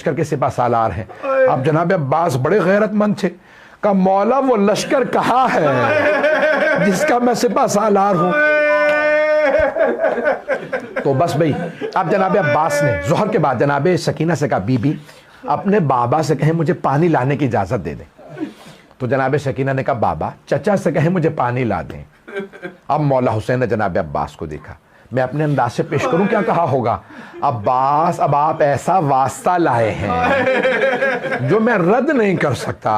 लश्कर के सिपा सालार हैं। अब जनाब अब्बास बड़े गैरतमंद थे, कहा मौला वो लश्कर कहाँ है जिसका मैं सिपा सालार हूं। तो बस भाई अब जनाब अब्बास ने जोहर के बाद जनाब सकीना से कहा बीबी अपने बाबा से कहें मुझे पानी लाने की इजाजत दे दें। तो जनाब सकीना ने कहा बाबा चचा से कहें मुझे पानी ला दें। अब मौला हुसैन ने जनाब अब्बास को देखा, मैं अपने अंदाज से पेश करूं क्या कहा होगा, अब्बास अब आप ऐसा वास्ता लाए हैं जो मैं रद्द नहीं कर सकता,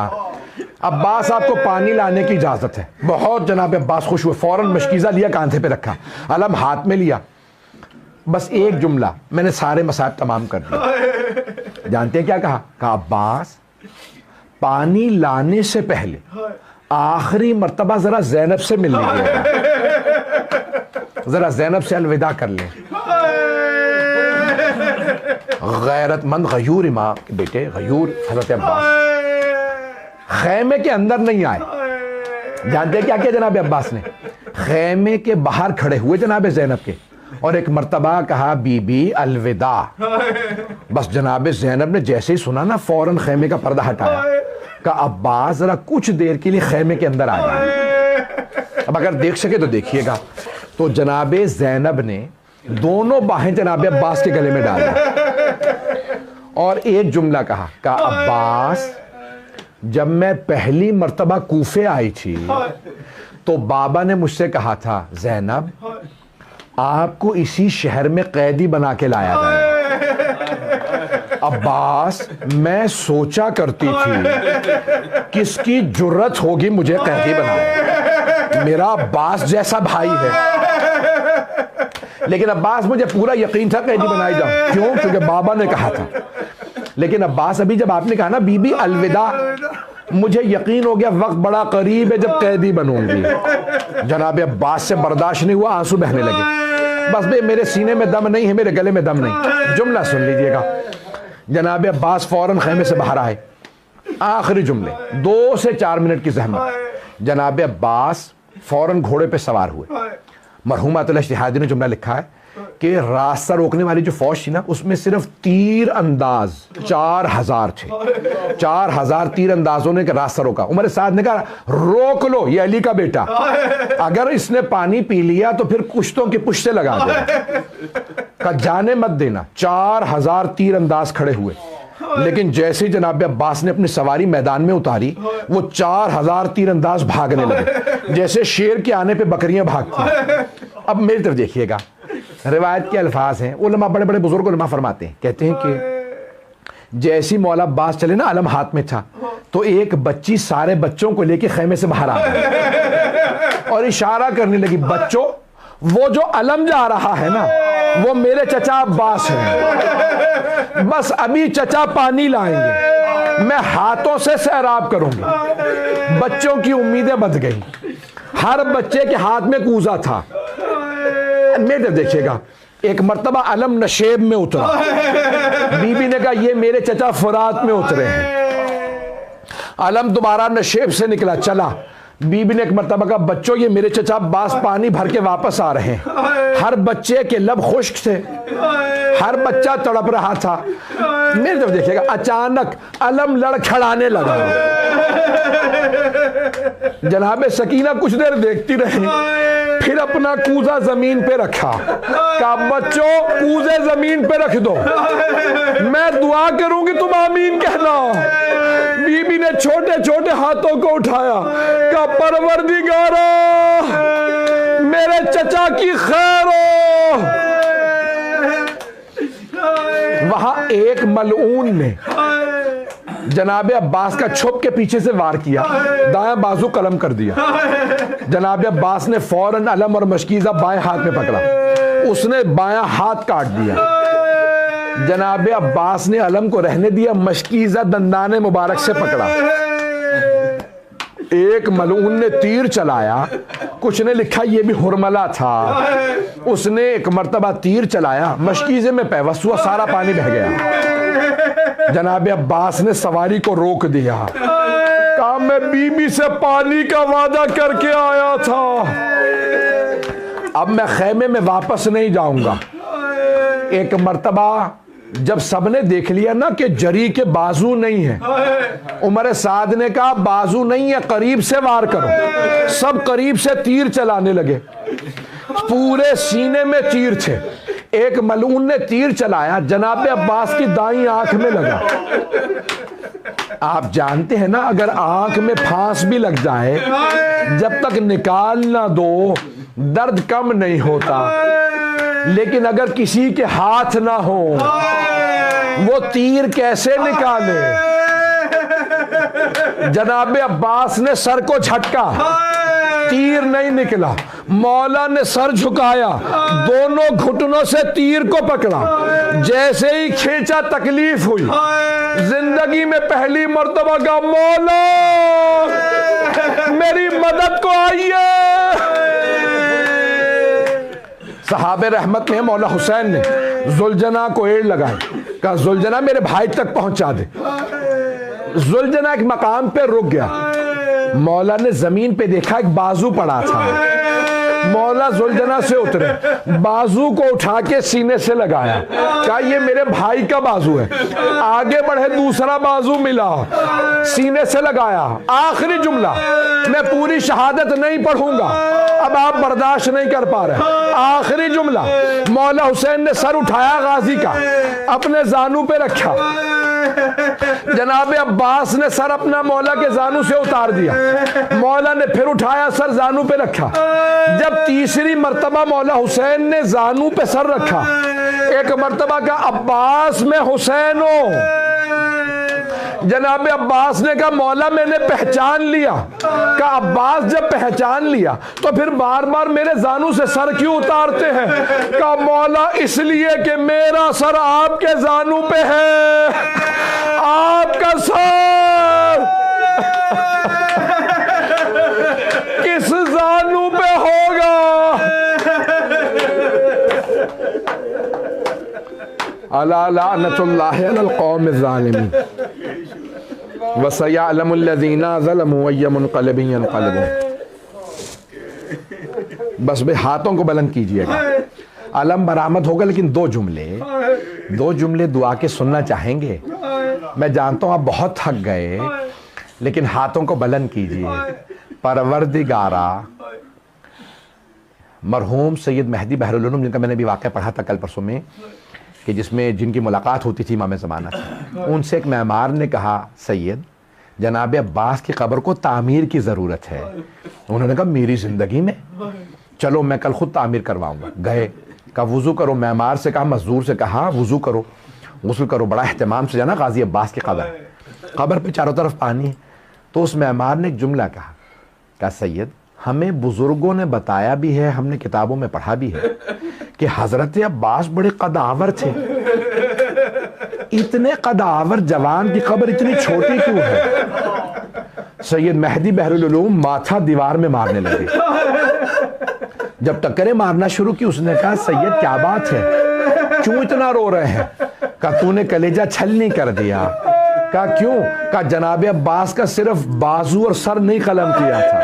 अब्बास आपको पानी लाने की इजाजत है। बहुत जनाब अब्बास खुश हुए, फौरन मशकीज़ा लिया, कांधे पे रखा, अलम हाथ में लिया, बस एक जुमला, मैंने सारे मसाइब तमाम कर दिए। जानते हैं क्या कहा, कहा अब्बास पानी लाने से पहले आखिरी मर्तबा जरा ज़ैनब से मिल लीजिएगा, जरा ज़ैनब से अलविदा कर लें। गैरतमंद गयूर इमाम के बेटे गयूर हज़रत अब्बास खैमे के अंदर नहीं आए। जानते हैं क्या किया जनाब अब्बास ने, खैमे के बाहर खड़े हुए जनाब ज़ैनब के और एक मर्तबा कहा बीबी अलविदा। बस जनाब ज़ैनब ने जैसे ही सुना ना फौरन खैमे का पर्दा हटाया, कहा अब्बास जरा कुछ देर के लिए खैमे के अंदर आ जाए, अब अगर देख सके तो देखिएगा। तो जनाब ज़ैनब ने दोनों बाहें जनाब अब्बास के गले में डाल दी और एक जुमला कहा, अब्बास जब मैं पहली मर्तबा कूफे आई थी तो बाबा ने मुझसे कहा था ज़ैनब आपको इसी शहर में कैदी बना के लाया गया। अब्बास मैं सोचा करती थी किसकी जुर्रत होगी मुझे कैदी बनाने, मेरा अब्बास जैसा भाई है, लेकिन अब्बास मुझे पूरा यकीन था कैदी बनाई जाऊं। क्यों? क्योंकि बाबा ने कहा था। लेकिन अब्बास अभी जब आपने कहा ना बीबी अलविदा, मुझे यकीन हो गया वक्त बड़ा करीब है जब कैदी बनूंगी। जनाब अब्बास से बर्दाश्त नहीं हुआ, आंसू बहने लगे। बस भाई मेरे सीने में दम नहीं है, मेरे गले में दम नहीं। जुमला सुन लीजिएगा, जनाब अब्बास फौरन खैमे से बाहर आए, आखिरी जुमले 2 से 4 मिनट की जहमत। जनाब अब्बास फौरन घोड़े पे सवार हुए। मरहूमा इश्तिहादी ने जुमला लिखा है कि रास्ता रोकने वाली जो फौज थी ना उसमें सिर्फ तीर अंदाज 4000 थे। 4000 तीर अंदाजों ने रास्ता रोका। उमर साद ने कहा रोक लो, ये अली का बेटा, अगर इसने पानी पी लिया तो फिर कुश्तों की पुश्ते लगा देगा, का जाने मत देना। 4000 तीर अंदाज खड़े हुए, लेकिन जैसे ही जनाब अब्बास ने अपनी सवारी मैदान में उतारी वो 4000 तीर अंदाज भागने लगे जैसे शेर के आने पे बकरियां भागती हैं। अब मेरी तरफ देखिएगा, रिवायत के अल्फाज हैं, उलमा बड़े बड़े बुजुर्ग उलमा फरमाते हैं, कहते हैं कि जैसी मौला अब्बास चले ना, अलम हाथ में था, तो एक बच्ची सारे बच्चों को लेके खैमे से बाहर आ गई और इशारा करने लगी, बच्चों वो जो अलम जा रहा है ना वो मेरे चचा अब्बास हैं, बस अभी चचा पानी लाएंगे, मैं हाथों से सैराब करूंगी। बच्चों की उम्मीदें बंध गई, हर बच्चे के हाथ में कूजा था। मेरे देखिएगा, एक मर्तबा अलम नशेब में उतरा, बीबी ने कहा ये मेरे चचा फुरात में उतरे हैं। अलम दोबारा नशेब से निकला, चला, बीबी ने एक मर्तबा कहा बच्चों ये मेरे चचा अब्बास पानी भर के वापस आ रहे हैं। हर बच्चे के लब खुश्क थे, हर बच्चा तड़प रहा था। मेरे तरफ देखिएगा, अचानक अलम लड़खड़ाने लगा। जनाब सकीना कुछ देर देखती रही, फिर अपना कूजा जमीन पे रखा, कहा बच्चों कूजे जमीन पे रख दो, मैं दुआ करूंगी तुम आमीन कहना। बीबी ने छोटे छोटे हाथों को उठाया, कहा परवरदिगारा मेरे चचा की खैर हो। वहां एक मलऊन ने जनाब अब्बास का छुप के पीछे से वार किया, दायां बाजू कलम कर दिया। जनाब अब्बास ने फौरन अलम और मशकीज़ा बाएं हाथ में पकड़ा, उसने बायां हाथ काट दिया। जनाब अब्बास ने अलम को रहने दिया, मशकीज़ा दंदाने मुबारक से पकड़ा। एक मलऊन ने तीर चलाया, कुछ ने लिखा ये भी हुरमला था, उसने एक मर्तबा तीर चलाया, मशकीज़े में पैवस्त हुआ, सारा पानी बह गया। जनाब अब्बास ने सवारी को रोक दिया, कहा मैं बीबी से पानी का वादा करके आया था, अब मैं खैमे में वापस नहीं जाऊंगा। एक मर्तबा जब सबने देख लिया ना कि जरी के बाजू नहीं है, उमर साद ने कहा बाजू नहीं है, करीब से वार करो। सब करीब से तीर चलाने लगे, पूरे सीने में तीर थे। एक मलून ने तीर चलाया, जनाब अब्बास की दाईं आंख में लगा। आप जानते हैं ना, अगर आंख में फांस भी लग जाए, जब तक निकाल ना दो दर्द कम नहीं होता। लेकिन अगर किसी के हाथ ना हो, वो तीर कैसे निकाले? जनाब अब्बास ने सर को झटका, तीर नहीं निकला। मौला ने सर झुकाया, दोनों घुटनों से तीर को पकड़ा। जैसे ही खींचा तकलीफ हुई। जिंदगी में पहली मर्तबा का मौला मेरी मदद को आइए। सहाबे रहमत ने, मौला हुसैन ने जुलजना को एड़ लगाई, कहा जुलजना मेरे भाई तक पहुंचा दे। जुलजना एक मकाम पे रुक गया। मौला ने जमीन पे देखा एक बाजू पड़ा था। मौला जुलजना से उतरे, बाजू को उठा के सीने से लगाया, कहा ये मेरे भाई का बाजू है। आगे बढ़े, दूसरा बाजू मिला, सीने से लगाया। आखिरी जुमला, मैं पूरी शहादत नहीं पढ़ूंगा, अब आप बर्दाश्त नहीं कर पा रहे। आखिरी जुमला, मौला हुसैन ने सर उठाया गाजी का, अपने जानू पे रखा। जनाब अब्बास ने सर अपना मौला के जानू से उतार दिया। मौला ने फिर उठाया, सर जानू पे रखा। जब तीसरी मर्तबा मौला हुसैन ने जानू पे सर रखा, एक मर्तबा का अब्बास में हुसैन हो। जनाब अब्बास ने कहा मौला मैंने पहचान लिया। कहा अब्बास जब पहचान लिया तो फिर बार बार मेरे जानू से सर क्यों उतारते हैं? कहा मौला इसलिए कि मेरा सर आपके जानू पे है, आपका सर किस जानू पे होगा? अला लानतुल्लाहि अलल कौमिज़ ज़ालिमीन वसयअलमुल्लज़ीना ज़लमू अय्य मुनक़लिबिन यनक़लिबून। बस भाई हाथों को बुलंद कीजिएगा। अलम बरामद होगा, लेकिन दो जुमले दुआ के सुनना चाहेंगे। मैं जानता हूं आप बहुत थक गए, लेकिन हाथों को बुलंद कीजिए। परवरदिगारा, मरहूम सैयद मेहदी बहरुल उलूम, जिनका मैंने भी वाक़या पढ़ा था कल परसों में, कि जिनकी मुलाकात होती थी इमाम ज़माना से, उनसे एक मेमार ने कहा सैयद जनाब अब्बास की कब्र को तामीर की ज़रूरत है। उन्होंने कहा मेरी ज़िंदगी में, चलो मैं कल ख़ुद तामीर करवाऊँगा। गए, कहा वज़ू करो। मेमार से कहा, मज़दूर से कहा वज़ू करो, गुस्ल करो, बड़ा एहतमाम से जाना गाजी अब्बास की कब्र पे चारों तरफ पानी है। तो उस मेमार ने एक जुमला कहा सैयद हमें बुजुर्गों ने बताया भी है, हमने किताबों में पढ़ा भी है कि हजरत अब्बास बड़े कदावर थे। इतने कदावर जवान की कब्र इतनी छोटी क्यों है? सैयद मेहदी बहरुल उलूम माथा दीवार में मारने लगे। जब टक्करें मारना शुरू की, उसने कहा सैयद क्या बात है, क्यों इतना रो रहे हैं? कहा तूने कलेजा छलनी कर दिया। कहा क्यों? कहा जनाब अब्बास का सिर्फ बाजू और सर नहीं कलम किया था,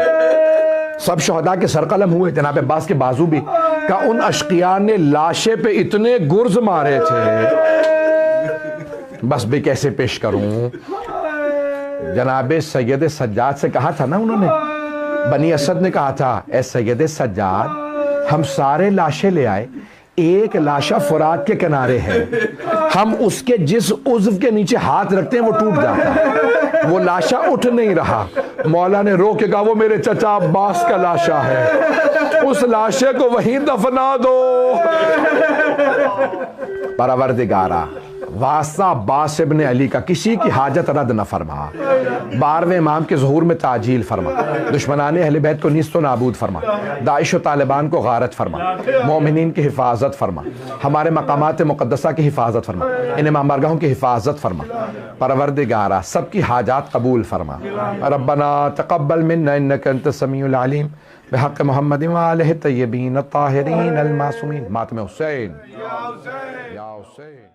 सब शहदा के सर कलम हुए, जनाब अब्बास के बाजू भी। कहा उन अशकिया ने लाशे पे इतने गुर्ज मारे थे, बस भी कैसे पेश करूं। जनाब सैयद सज्जाद से कहा था ना उन्होंने, बनी असद ने कहा था ए सैयद सज्जाद हम सारे लाशें ले आए, एक लाशा फुरात के किनारे है, हम उसके जिस उज़्व के नीचे हाथ रखते हैं वो टूट जाता है, वो लाशा उठ नहीं रहा। मौला ने रो के कहा वो मेरे चचा अब्बास का लाशा है, उस लाशे को वहीं दफना दो। परवरदिगारा वास्ता अब्बास इब्न अली का किसी की हाजत रद्द न फरमा, 12वें इमाम के ज़हूर में ताजील फरमा, दुश्मनाने अहले बैत को निस्तो नाबूद फरमा, दाइश व तालिबान को गारत फरमा, मोमिनीन की हिफाजत फरमा, हमारे मकामात मुक़द्दसा की हिफाजत फरमा, इन इमाम बारगाहों की हिफाजत फरमा। परवरदिगारा सबकी हाजात कबूल फरमा। रब्बना तक़ब्बल मिन्ना इन्नका अंतस समीउल अलीम बिहक़्क़ि मुहम्मदिन व आलिहि तय्यबीन अत्ताहिरीन अल मासूमीन। मातम हुसैन या हुसैन।